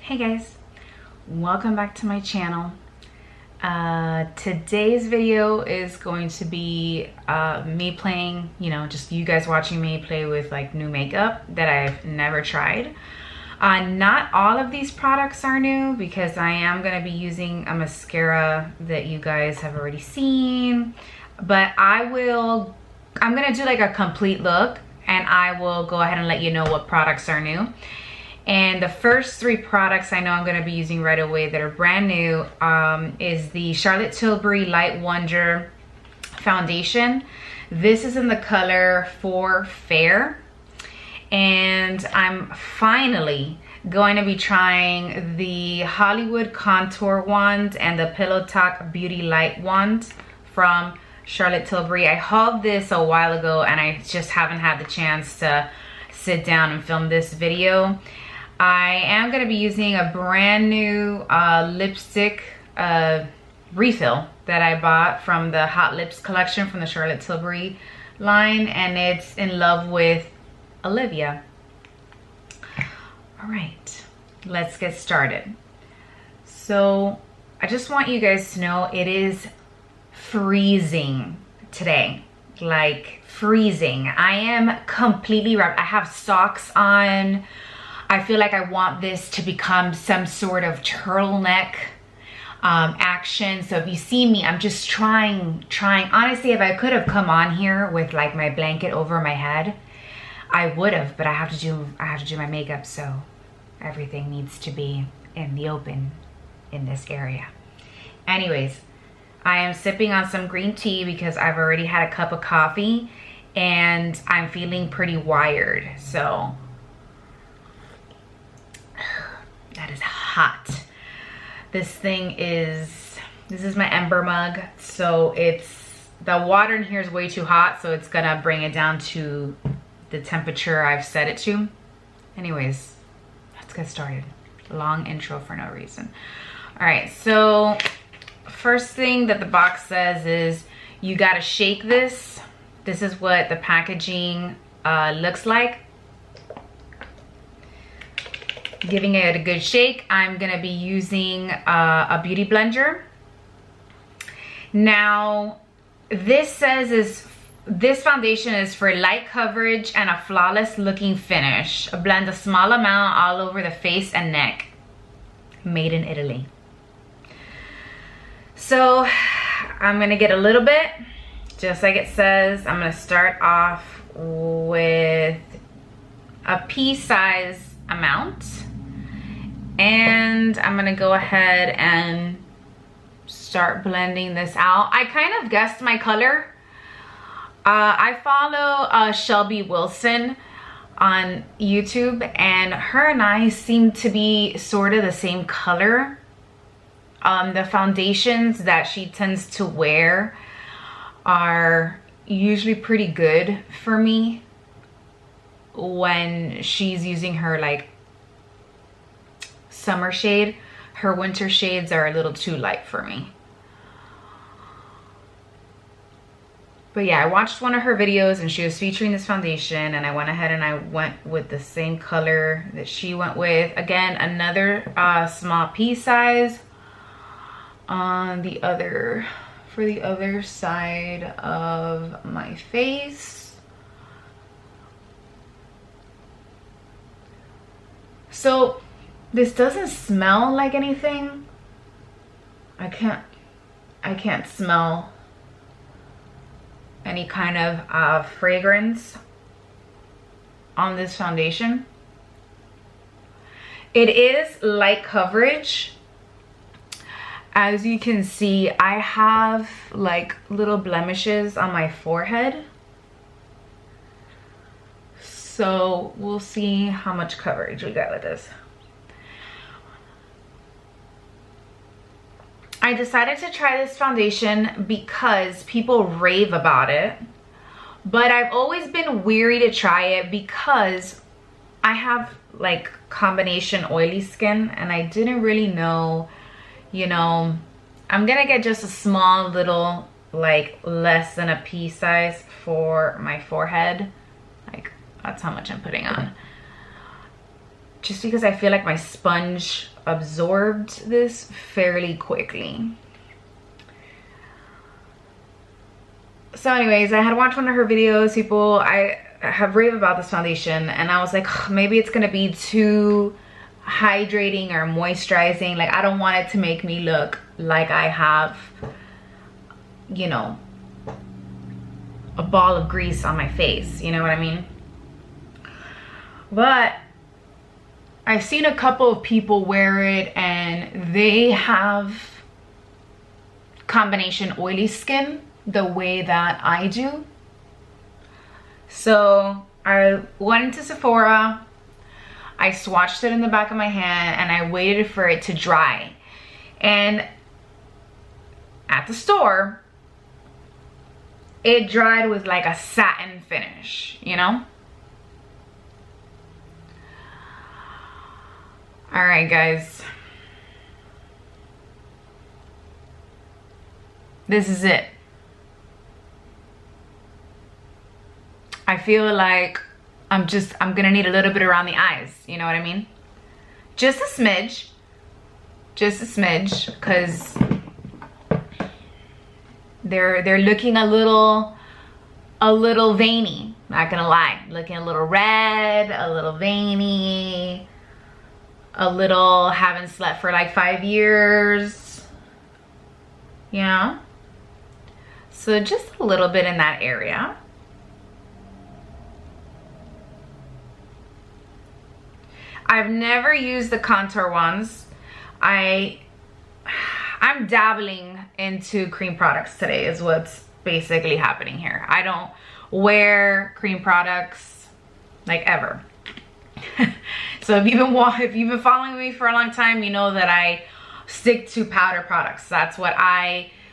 Hey guys, welcome back to my channel. Today's video is going to be me playing, just you guys watching me play with like new makeup that I've never tried. Not all of these products are new because I am going to be using a mascara that you guys have already seen, but I'm going to do like a complete look and I will go ahead and let you know what products are new. And the first three products I know I'm going to be using right away that are brand new is the Charlotte Tilbury Light Wonder Foundation. This is in the color For Fair. And I'm finally going to be trying the Hollywood Contour Wand and the Pillow Talk Beauty Light Wand from Charlotte Tilbury. I hauled this a while ago and I just haven't had the chance to sit down and film this video. I am going to be using a brand new lipstick refill that I bought from the Hot Lips collection from the Charlotte Tilbury line, and it's in love with Olivia. All right, let's get started. So I just want you guys to know it is freezing today, like freezing. I am completely wrapped. I have socks on. I feel like I want this to become some sort of turtleneck action. So if you see me, I'm just trying. Honestly, if I could have come on here with like my blanket over my head, I would have, but I have to do my makeup, so everything needs to be in the open in this area. Anyways, I am sipping on some green tea because I've already had a cup of coffee and I'm feeling pretty wired. So that is hot. This is my Ember mug. So the water in here is way too hot. So it's gonna bring it down to the temperature I've set it to. Anyways, let's get started. Long intro for no reason. All right, so first thing that the box says is you gotta shake this. This is what the packaging looks like. Giving it a good shake. I'm gonna be using a beauty blender. Now, this foundation is for light coverage and a flawless looking finish. Blend a small amount all over the face and neck. Made in Italy. So I'm gonna get a little bit, just like it says. I'm gonna start off with a pea-size amount. And I'm gonna go ahead and start blending this out. I kind of guessed my color. I follow Shelby Wilson on YouTube, and her and I seem to be sort of the same color. The foundations that she tends to wear are usually pretty good for me when she's using her like summer shade. Her winter shades are a little too light for me. But yeah, I watched one of her videos and she was featuring this foundation, and I went ahead and I went with the same color that she went with. Again, another small pea size on the other, for the other side of my face. So this doesn't smell like anything. I can't smell any kind of fragrance on this foundation. It is light coverage. As you can see, I have like little blemishes on my forehead. So we'll see how much coverage we got with this. I decided to try this foundation because people rave about it, but I've always been weary to try it because I have like combination oily skin and I didn't really know, I'm gonna get just a small little, like less than a pea size for my forehead. Like that's how much I'm putting on. just because I feel like my sponge absorbed this fairly quickly. So anyways, I had watched one of her videos. I have raved about this foundation, and I was like, oh, maybe it's gonna be too hydrating or moisturizing. Like, I don't want it to make me look like I have, you know, a ball of grease on my face, you know what I mean? But I've seen a couple of people wear it and they have combination oily skin the way that I do. So I went into Sephora, I swatched it in the back of my hand, and I waited for it to dry. And at the store, it dried with like a satin finish, you know? All right, guys. This is it. I feel like I'm gonna need a little bit around the eyes, you know what I mean? Just a smidge, because they're looking a little veiny, not gonna lie. Looking a little red, a little veiny, a little haven't slept for like 5 years, you know? So just a little bit in that area. I've never used the contour ones. I'm dabbling into cream products today is what's basically happening here. I don't wear cream products like ever. So if you've been following me for a long time, you know that I stick to powder products. That's what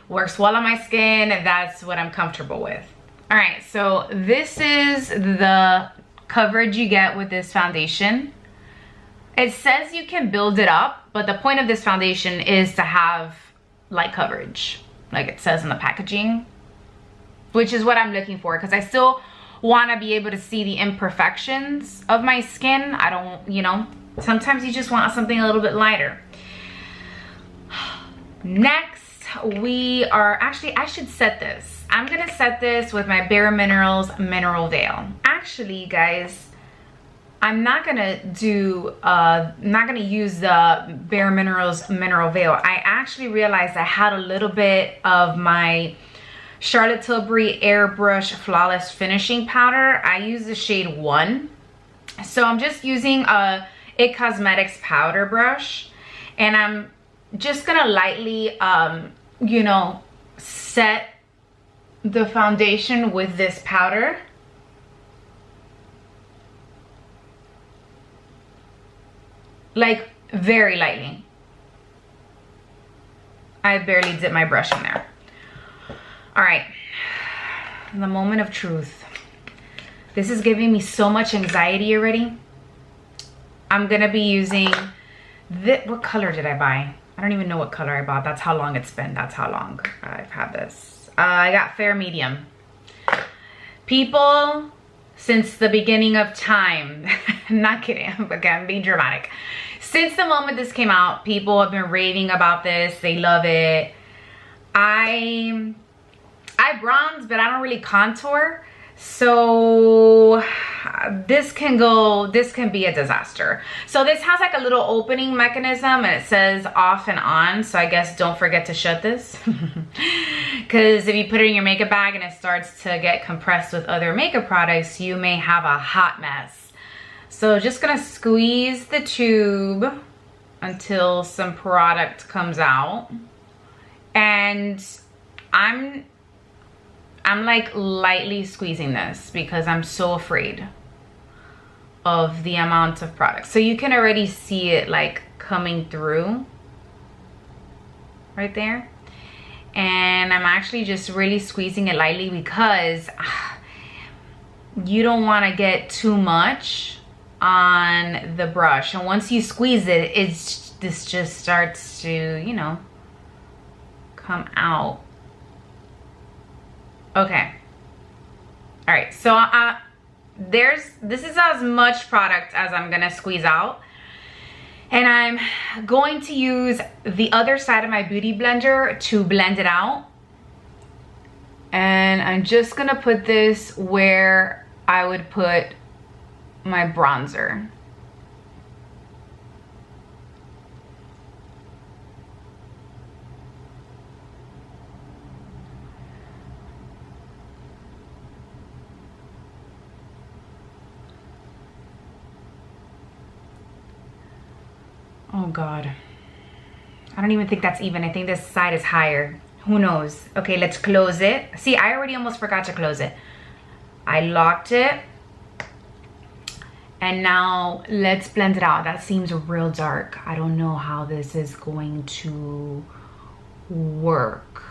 works well on my skin, and that's what I'm comfortable with. All right, so this is the coverage you get with this foundation. It says you can build it up, but the point of this foundation is to have light coverage, like it says in the packaging, which is what I'm looking for, because I still want to be able to see the imperfections of my skin. I don't, you know, sometimes you just want something a little bit lighter. Next, I should set this. I'm gonna set this with my Bare Minerals Mineral Veil. Actually, guys, I'm not gonna use the Bare Minerals Mineral Veil. I actually realized I had a little bit of my Charlotte Tilbury Airbrush Flawless Finishing Powder. I use the shade 1. So I'm just using a It Cosmetics powder brush, and I'm just gonna lightly, you know, set the foundation with this powder. Like very lightly. I barely dip my brush in there. All right, the moment of truth. This is giving me so much anxiety already. I'm gonna be using this. What color did I buy? I don't even know what color I bought. That's how long it's been. That's how long I've had this. I got fair medium. People, since the beginning of time, I'm not kidding, again, being dramatic. Since the moment this came out, people have been raving about this. They love it. I bronze, but I don't really contour. So this can be a disaster. So this has like a little opening mechanism, and it says off and on. So I guess don't forget to shut this. Because if you put it in your makeup bag and it starts to get compressed with other makeup products, you may have a hot mess. So just gonna squeeze the tube until some product comes out. And I'm like lightly squeezing this because I'm so afraid of the amount of product. So you can already see it like coming through right there. And I'm actually just really squeezing it lightly because you don't want to get too much on the brush. And once you squeeze it, this just starts to, you know, come out. Okay. All right, so this is as much product as I'm gonna squeeze out. And I'm going to use the other side of my beauty blender to blend it out. And I'm just gonna put this where I would put my bronzer. Oh God, I don't even think that's even. I think this side is higher. Who knows? Okay, let's close it. See, I already almost forgot to close it. I locked it. And now let's blend it out. That seems real dark. I don't know how this is going to work.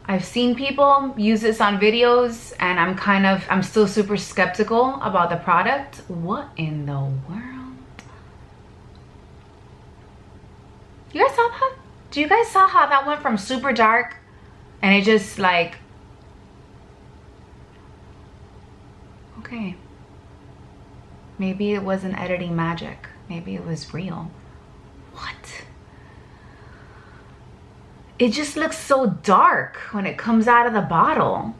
I've seen people use this on videos and I'm still super skeptical about the product. What in the world? You guys saw that? Do you guys saw how that went from super dark and it just like, okay. Maybe it wasn't editing magic. Maybe it was real. What? It just looks so dark when it comes out of the bottle.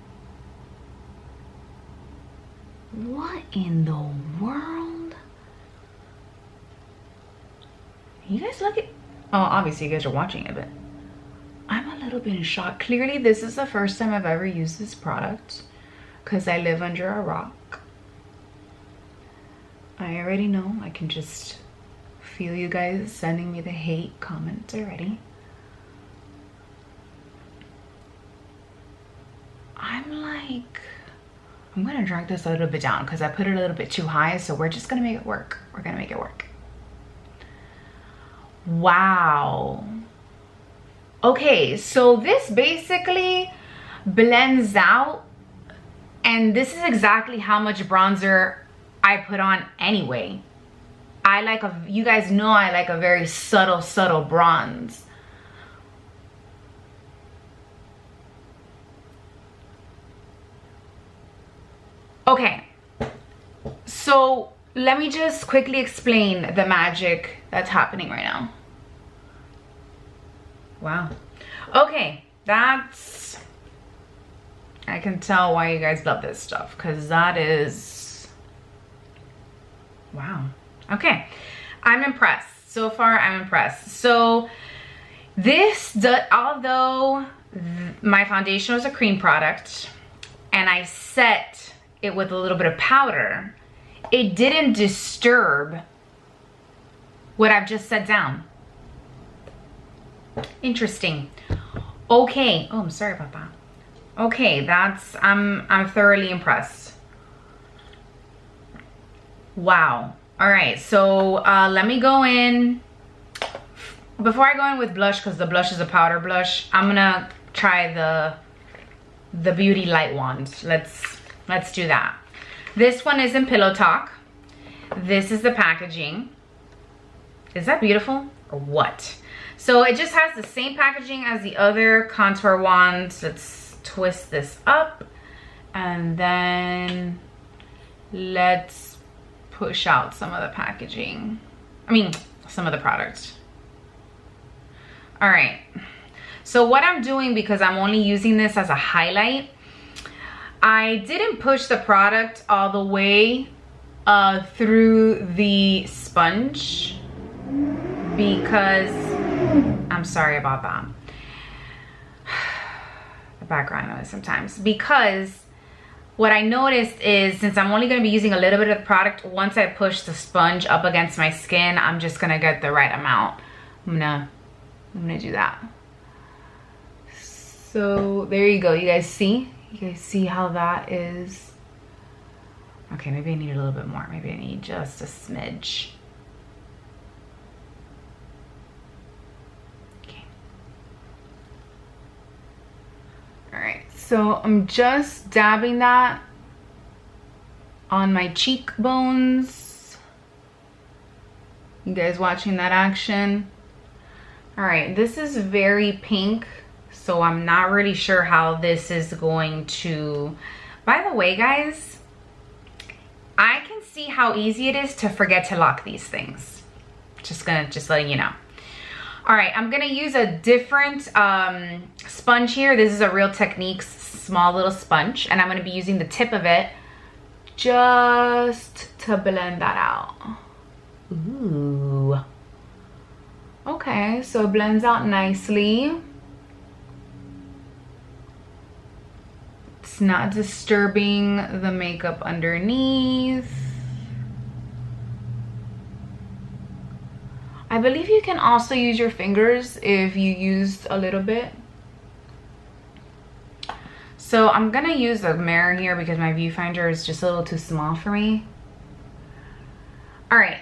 What in the world? You guys look at, oh, obviously you guys are watching it, but I'm a little bit in shock. Clearly this is the first time I've ever used this product because I live under a rock. I already know. I can just feel you guys sending me the hate comments already. I'm gonna drag this a little bit down because I put it a little bit too high, so we're just gonna make it work. We're gonna make it work. Wow. Okay, so this basically blends out, and this is exactly how much bronzer I put on anyway. You guys know I like a very subtle bronze. Okay, so let me just quickly explain the magic that's happening right now. Wow. Okay, I can tell why you guys love this stuff, because that is, wow. Okay, I'm impressed. So far, I'm impressed. So although my foundation was a cream product and I set it with a little bit of powder, it didn't disturb what I've just set down. Interesting. Okay. Oh, I'm sorry about that. Okay, I'm thoroughly impressed. Wow. All right, so let me go in. Before I go in with blush, because the blush is a powder blush, I'm gonna try the Beauty Light Wand. Let's do that. This one is in Pillow Talk. This is the packaging. Is that beautiful or what? So it just has the same packaging as the other contour wands. Let's twist this up and then let's push out some of the packaging. I mean, some of the products. All right. So what I'm doing, because I'm only using this as a highlight, I didn't push the product all the way through the sponge because, I'm sorry about that, the background noise sometimes, because what I noticed is, since I'm only going to be using a little bit of the product, once I push the sponge up against my skin, I'm just going to get the right amount. I'm gonna do that. So there you go. You guys see? You guys see how that is? Okay, maybe I need a little bit more. Maybe I need just a smidge. Okay. All right, so I'm just dabbing that on my cheekbones. You guys watching that action? All right, this is very pink, so I'm not really sure how this is going to, by the way, guys, I can see how easy it is to forget to lock these things. Just letting you know. All right, I'm gonna use a different sponge here. This is a Real Techniques small little sponge, and I'm gonna be using the tip of it just to blend that out. Ooh. Okay, so it blends out nicely. It's not disturbing the makeup underneath. I believe you can also use your fingers if you used a little bit. So I'm gonna use a mirror here because my viewfinder is just a little too small for me. All right.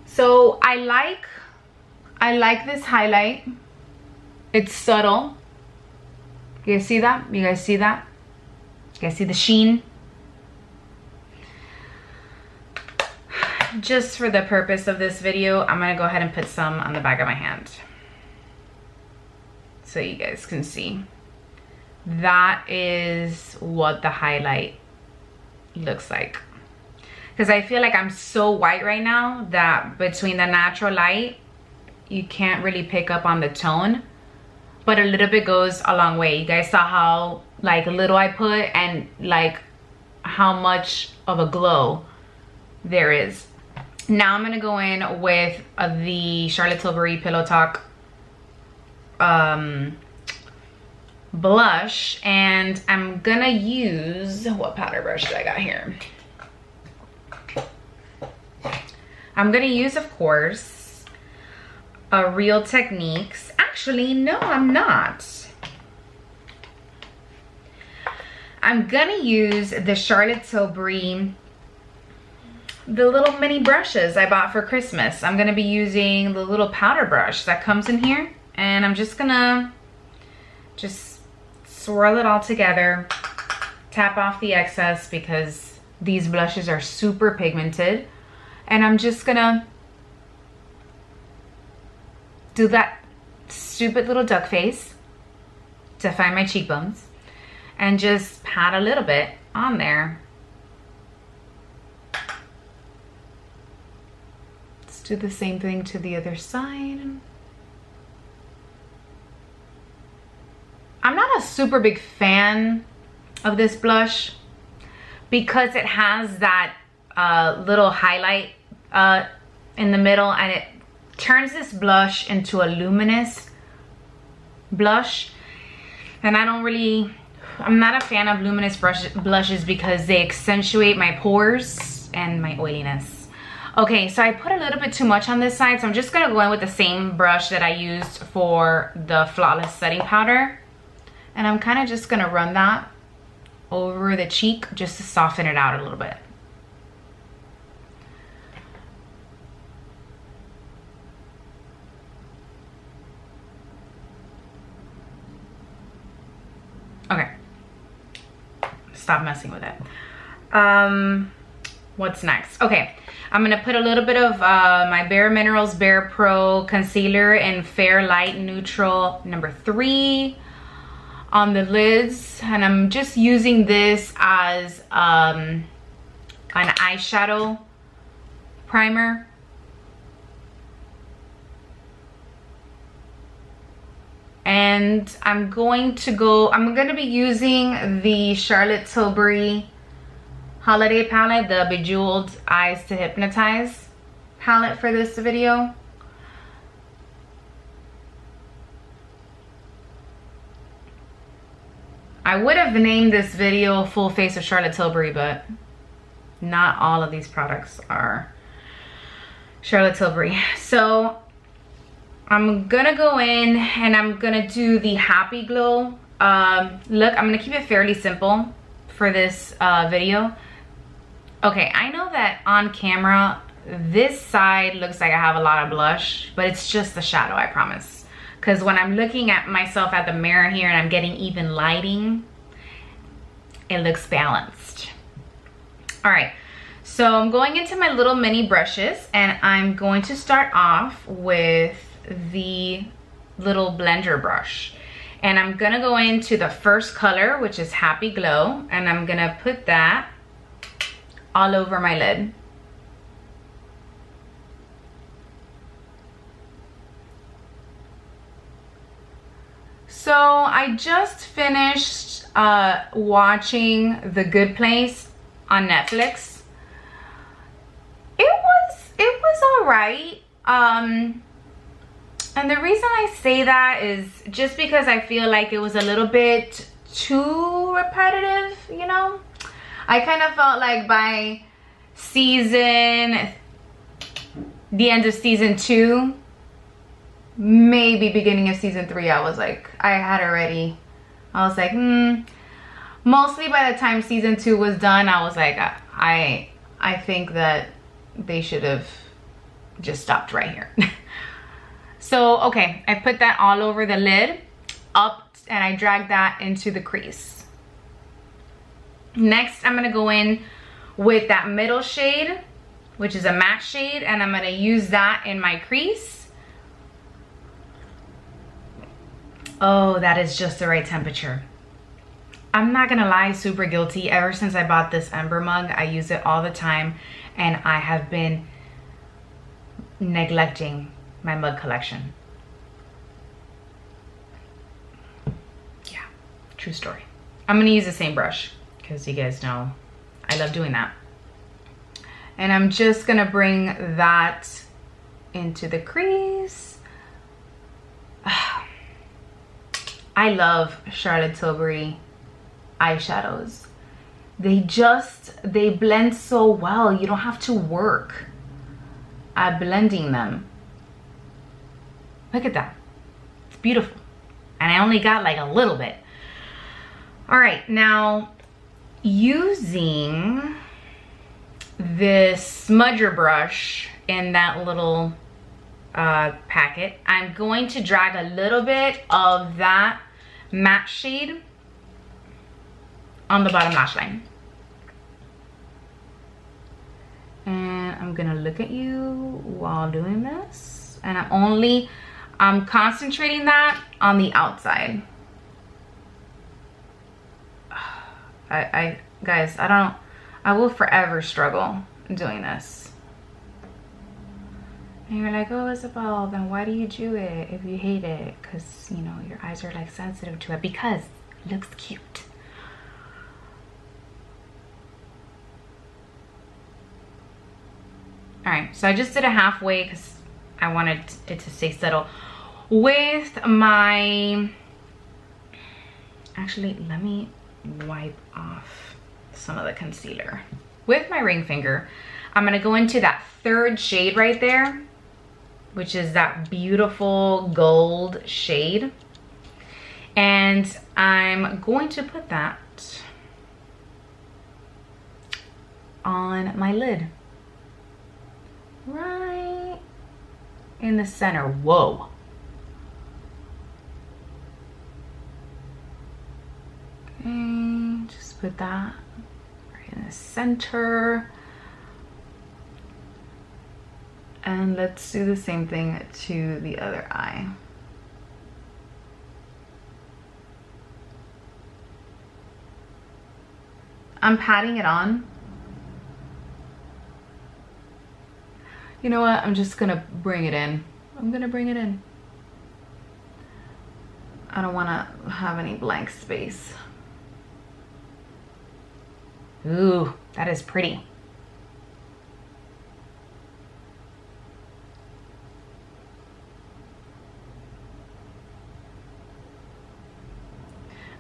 So I like this highlight. It's subtle. You guys see that? You guys see that? You guys see the sheen? Just for the purpose of this video, I'm gonna go ahead and put some on the back of my hand so you guys can see. That is what the highlight looks like. Because I feel like I'm so white right now that between the natural light, you can't really pick up on the tone, but a little bit goes a long way. You guys saw how like little I put and like how much of a glow there is. Now I'm gonna go in with the Charlotte Tilbury Pillow Talk blush, and I'm gonna use, what powder brush do I got here? I'm gonna use, of course, a Real Techniques. Actually, no, I'm not. I'm gonna use the Charlotte Tilbury, the little mini brushes I bought for Christmas. I'm gonna be using the little powder brush that comes in here, and I'm just gonna swirl it all together, tap off the excess because these blushes are super pigmented, and I'm just gonna do that stupid little duck face, define my cheekbones, and just pat a little bit on there. Let's do the same thing to the other side. I'm not a super big fan of this blush because it has that little highlight in the middle, and it turns this blush into a luminous blush, and I'm not a fan of luminous blushes because they accentuate my pores and my oiliness. Okay, so I put a little bit too much on this side, so I'm just gonna go in with the same brush that I used for the Flawless Setting Powder, and I'm kind of just gonna run that over the cheek just to soften it out a little bit. Okay, stop messing with it. What's next? Okay, I'm gonna put a little bit of my Bare Minerals Bare Pro Concealer in Fair Light Neutral number 3 on the lids, and I'm just using this as an eyeshadow primer. And I'm gonna be using the Charlotte Tilbury Holiday palette, the Bejeweled Eyes to Hypnotize palette for this video. I would have named this video Full Face of Charlotte Tilbury, but not all of these products are Charlotte Tilbury. So I'm gonna go in and I'm gonna do the Happy Glow look. I'm gonna keep it fairly simple for this video. Okay, I know that on camera this side looks like I have a lot of blush, but it's just the shadow, I promise. Because when I'm looking at myself at the mirror here and I'm getting even lighting, it looks balanced. All right, so I'm going into my little mini brushes, and I'm going to start off with the little blender brush, and I'm gonna go into the first color, which is Happy Glow, and I'm gonna put that all over my lid. So I just finished watching The Good Place on Netflix. It was all right. And the reason I say that is just because I feel like it was a little bit too repetitive, you know? I kind of felt like by the end of season 2, maybe beginning of season 3, I was like, I was like, Mostly by the time season 2 was done, I was like, I think that they should have just stopped right here. So, okay, I put that all over the lid, up, and I dragged that into the crease. Next, I'm gonna go in with that middle shade, which is a matte shade, and I'm gonna use that in my crease. Oh, that is just the right temperature. I'm not gonna lie, super guilty. Ever since I bought this Ember mug, I use it all the time, and I have been neglecting my mug collection. Yeah, true story. I'm gonna use the same brush because you guys know I love doing that. And I'm just gonna bring that into the crease. I love Charlotte Tilbury eyeshadows. They blend so well. You don't have to work at blending them. Look at that. It's beautiful. And I only got like a little bit. All right, now using this smudger brush in that little packet, I'm going to drag a little bit of that matte shade on the bottom lash line. And I'm gonna look at you while doing this. And I'm concentrating that on the outside. Guys, I will forever struggle doing this. And you're like, oh, Isabel, then why do you do it if you hate it? Because, you know, your eyes are like sensitive to it. Because it looks cute. All right, so I just did a halfway because I wanted it to stay settled. With my, actually, let me wipe off some of the concealer. With my ring finger, I'm gonna go into that third shade right there, which is that beautiful gold shade. And I'm going to put that on my lid. Right in the center. Whoa. Okay, just put that right in the center. And let's do the same thing to the other eye. I'm patting it on. You know what? I'm just gonna bring it in. I'm gonna bring it in. I don't wanna have any blank space. Ooh, that is pretty.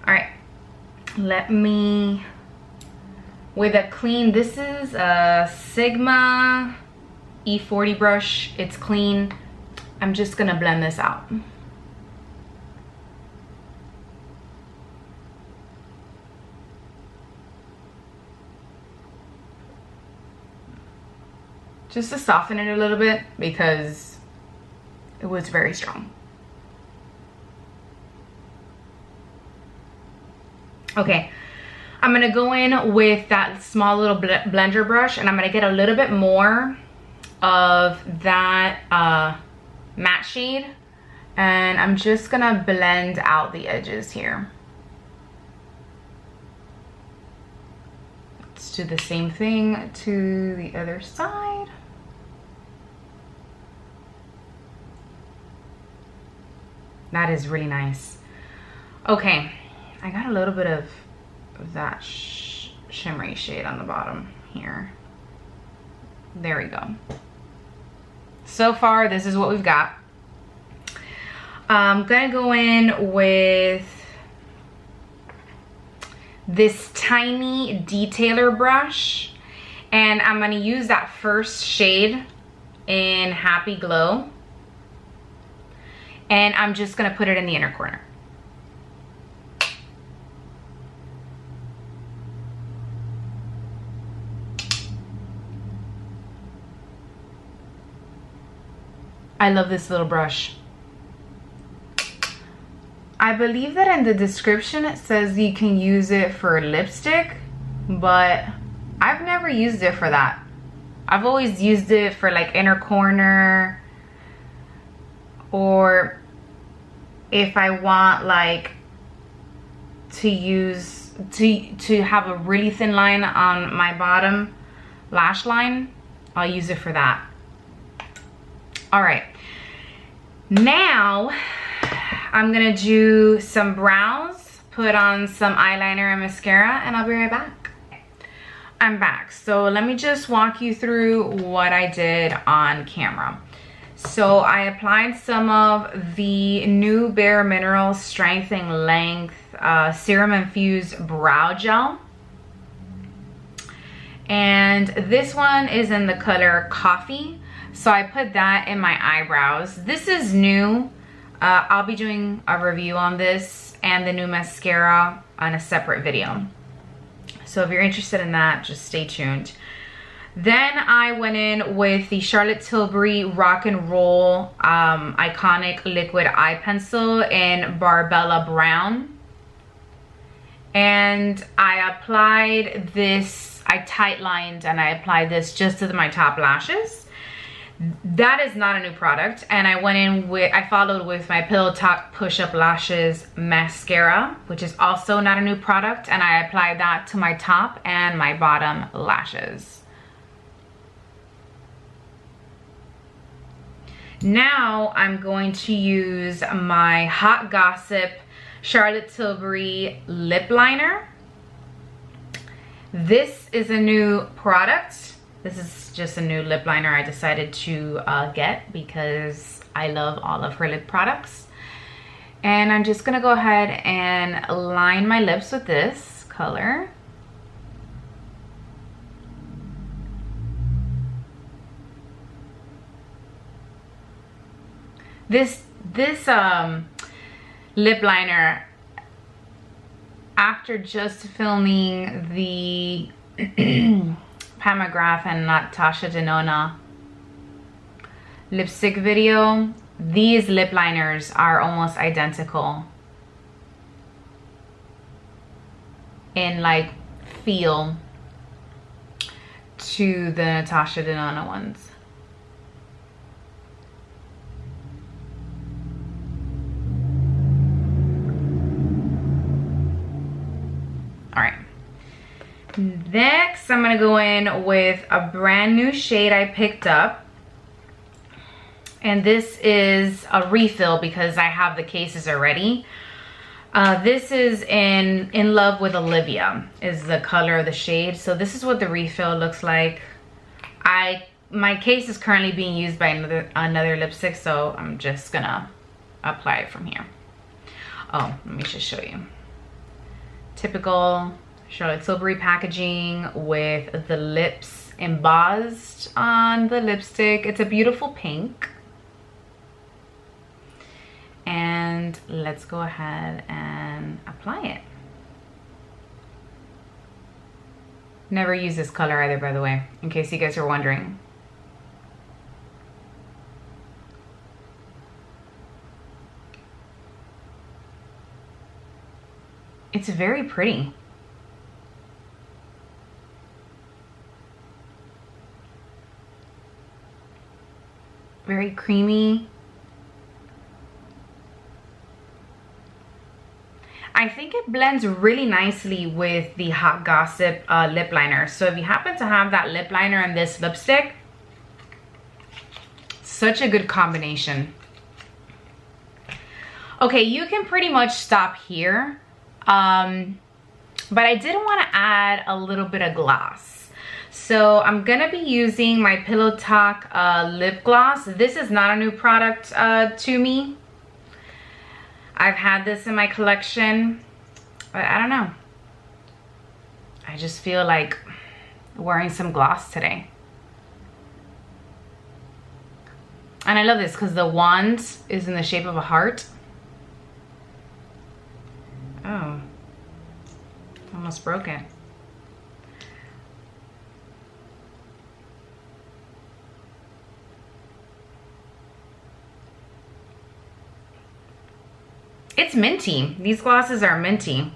All right, let me, with a clean, this is a Sigma E40 brush. It's clean. I'm just gonna blend this out. Just to soften it a little bit because it was very strong. Okay, I'm gonna go in with that small little blender brush and I'm gonna get a little bit more of that matte shade, and I'm just gonna blend out the edges here. Let's do the same thing to the other side. That is really nice. Okay, I got a little bit of that shimmery shade on the bottom here. There we go. So far, this is what we've got. I'm gonna go in with this tiny detailer brush, and I'm gonna use that first shade in Happy Glow, and I'm just gonna put it in the inner corner. I love this little brush. I believe that in the description it says you can use it for lipstick, but I've never used it for that. I've always used it for like inner corner, or if I want like to use to have a really thin line on my bottom lash line, I'll use it for that. All right, now I'm gonna do some brows, put on some eyeliner and mascara, and I'll be right back. I'm back. So let me just walk you through what I did on camera. So I applied some of the new Bare Minerals Strength and Length Serum Infused Brow Gel. And this one is in the color Coffee. So I put that in my eyebrows. This is new. I'll be doing a review on this and the new mascara on a separate video. So if you're interested in that, just stay tuned. Then I went in with the Charlotte Tilbury Rock and Roll Iconic Liquid Eye Pencil in Barbella Brown. And I applied this, I tight lined and I applied this just to my top lashes. That is not a new product, and I went in with, I followed with my Pillow Talk Push Up Lashes mascara, which is also not a new product, and I applied that to my top and my bottom lashes. Now I'm going to use my Hot Gossip Charlotte Tilbury lip liner. This is a new product. This is just a new lip liner I decided to get because I love all of her lip products. And I'm just gonna go ahead and line my lips with this color. This lip liner, after just filming the Pam McGrath and Natasha Denona lipstick video, these lip liners are almost identical in like feel to the Natasha Denona ones. All right. Next, I'm gonna go in with a brand new shade I picked up. And this is a refill because I have the cases already. This is in Love with Olivia is the color of the shade. So this is what the refill looks like. My case is currently being used by another lipstick, so I'm just gonna apply it from here. Oh, let me just show you. Typical Charlotte Tilbury packaging with the lips embossed on the lipstick. It's a beautiful pink. And let's go ahead and apply it. Never use this color either, by the way, in case you guys are wondering. It's very pretty. Very creamy. I think it blends really nicely with the Hot Gossip lip liner. So if you happen to have that lip liner and this lipstick, such a good combination. Okay, you can pretty much stop here. But I did want to add a little bit of gloss. So I'm gonna be using my Pillow Talk lip gloss. This is not a new product to me. I've had this in my collection, but I don't know. I just feel like wearing some gloss today. And I love this because the wand is in the shape of a heart. Oh, almost broke it. It's minty. These glosses are minty.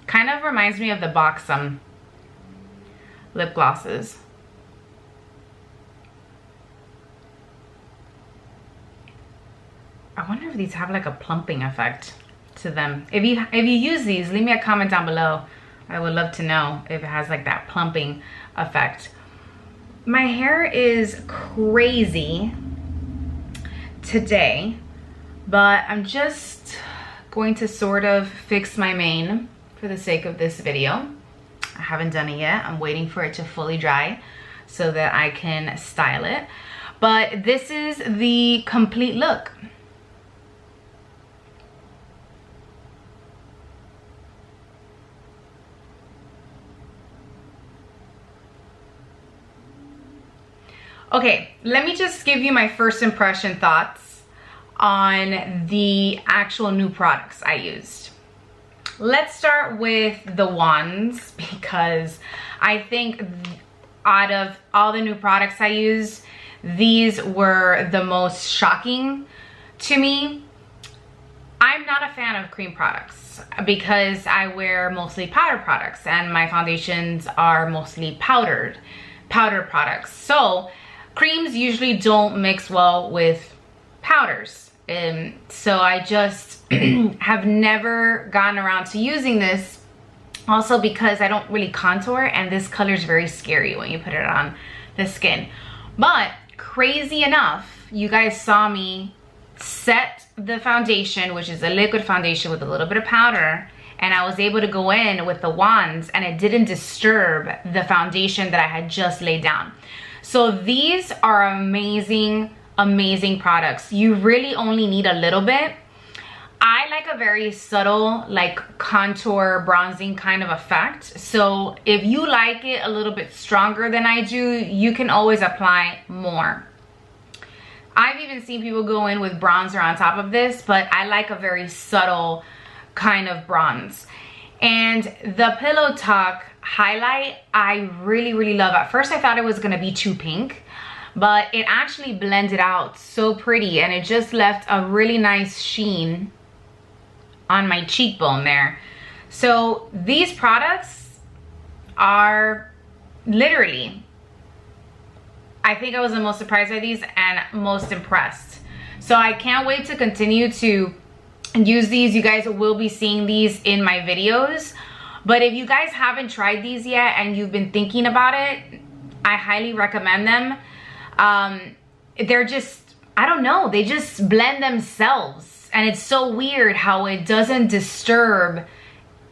Kind of reminds me of the Boxum lip glosses. I wonder if these have like a plumping effect to them. If you use these, leave me a comment down below. I would love to know if it has like that plumping effect. My hair is crazy today, but I'm just going to sort of fix my mane for the sake of this video. I haven't done it yet. I'm waiting for it to fully dry so that I can style it. But this is the complete look. Okay, let me just give you my first impression thoughts on the actual new products I used. Let's start with the wands, because I think out of all the new products I used, these were the most shocking to me. I'm not a fan of cream products because I wear mostly powder products and my foundations are mostly powder products. So creams usually don't mix well with powders. So I just have never gotten around to using this. Also because I don't really contour and this color is very scary when you put it on the skin. But crazy enough, you guys saw me set the foundation, which is a liquid foundation with a little bit of powder, and I was able to go in with the wands and it didn't disturb the foundation that I had just laid down. So these are amazing, amazing products. You really only need a little bit. I like a very subtle, like contour bronzing kind of effect. So if you like it a little bit stronger than I do, you can always apply more. I've even seen people go in with bronzer on top of this, but I like a very subtle kind of bronze. And the Pillow Talk highlight, I really, really love. At first I thought it was gonna be too pink, but it actually blended out so pretty and it just left a really nice sheen on my cheekbone there. So these products are literally, I think I was the most surprised by these and most impressed. So I can't wait to continue to use these. You guys will be seeing these in my videos. But if you guys haven't tried these yet and you've been thinking about it, I highly recommend them. They're just, I don't know, they just blend themselves. And it's so weird how it doesn't disturb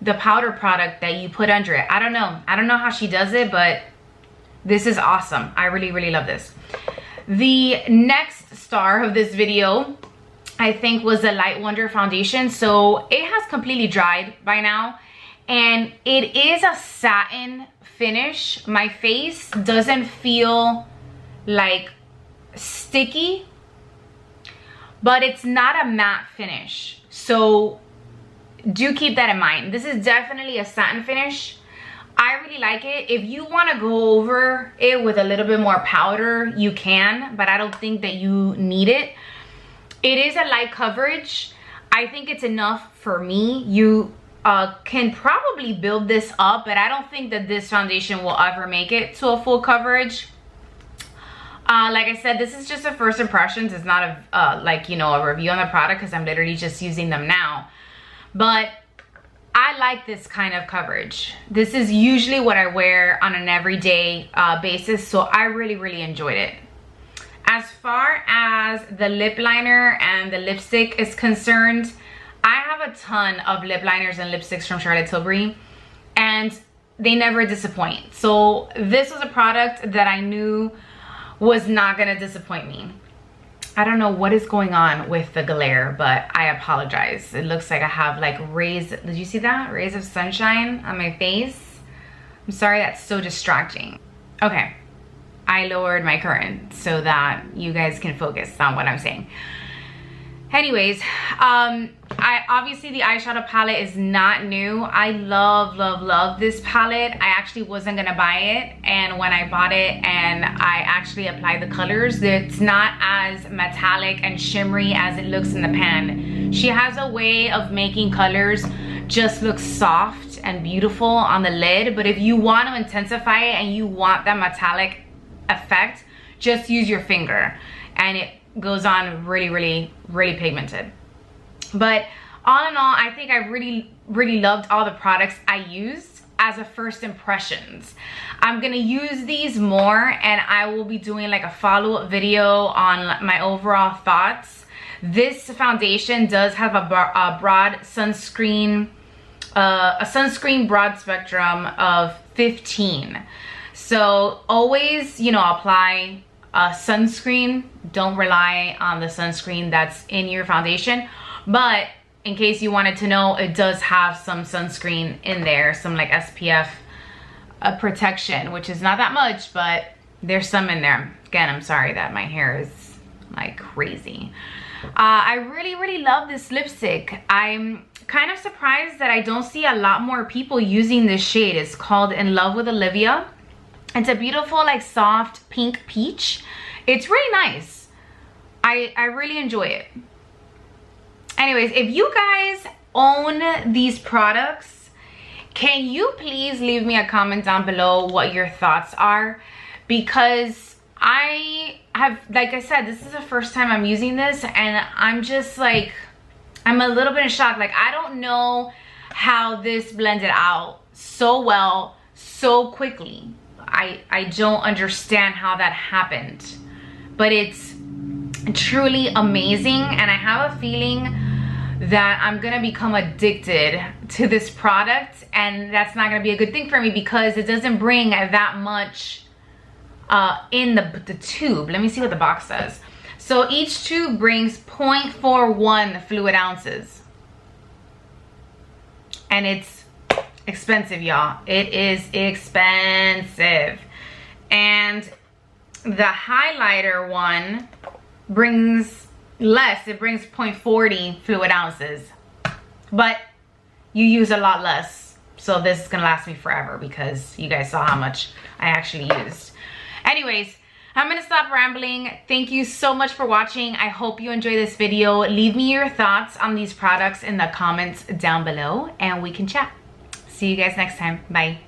the powder product that you put under it. I don't know how she does it, but this is awesome. I really, really love this. The next star of this video, I think, was the Light Wonder foundation. So it has completely dried by now and it is a satin finish. My face doesn't feel like sticky, but it's not a matte finish. So do keep that in mind. This is definitely a satin finish. I really like it. If you want to go over it with a little bit more powder, you can, but I don't think that you need it. It is a light coverage. I think it's enough for me. You can probably build this up, but I don't think that this foundation will ever make it to a full coverage. Like I said, this is just a first impressions. It's not a like, you know, a review on the product because I'm literally just using them now. but I like this kind of coverage. This is usually what I wear on an everyday basis, so I really enjoyed it. As far as the lip liner and the lipstick is concerned, I have a ton of lip liners and lipsticks from Charlotte Tilbury, and they never disappoint. So this was a product that I knew was not gonna disappoint me. I don't know what is going on with the glare, but I apologize. It looks like I have like rays, did you see that? Rays of sunshine on my face. I'm sorry, that's so distracting. Okay, I lowered my current so that you guys can focus on what I'm saying. Anyways, obviously the eyeshadow palette is not new. I love this palette. I actually wasn't gonna buy it, and when I bought it and I actually applied the colors, it's not as metallic and shimmery as it looks in the pan. She has a way of making colors just look soft and beautiful on the lid, but if you want to intensify it and you want that metallic effect, just use your finger and it goes on really pigmented. But all in all, I think I really loved all the products I used as a first impressions. I'm gonna use these more, and I will be doing like a follow-up video on my overall thoughts. This foundation does have a broad sunscreen, a sunscreen broad spectrum of 15. So always, you know, apply sunscreen. Don't rely on the sunscreen that's in your foundation, but in case you wanted to know, it does have some sunscreen in there, some like SPF protection, which is not that much, but there's some in there. Again, I'm sorry that my hair is like crazy. I really love this lipstick. I'm kind of surprised that I don't see a lot more people using this shade. It's called In Love with Olivia. It's a beautiful like soft pink peach. It's really nice. I really enjoy it. Anyways, if you guys own these products, can you please leave me a comment down below what your thoughts are? Because I have, like I said, this is the first time I'm using this, and I'm just like, I'm a little bit in shock. Like, I don't know how this blended out so well so quickly. I don't understand how that happened, but it's truly amazing, and I have a feeling that I'm gonna become addicted to this product, and that's not gonna be a good thing for me because it doesn't bring that much in the tube. Let me see what the box says. So each tube brings 0.41 fluid ounces, and it's expensive, y'all. It is expensive. And the highlighter one brings less. It brings 0.40 fluid ounces, but you use a lot less. So this is gonna last me forever because you guys saw how much I actually used. Anyways, I'm gonna stop rambling. Thank you so much for watching. I hope you enjoy this video. Leave me your thoughts on these products in the comments down below and we can chat. See you guys next time. Bye.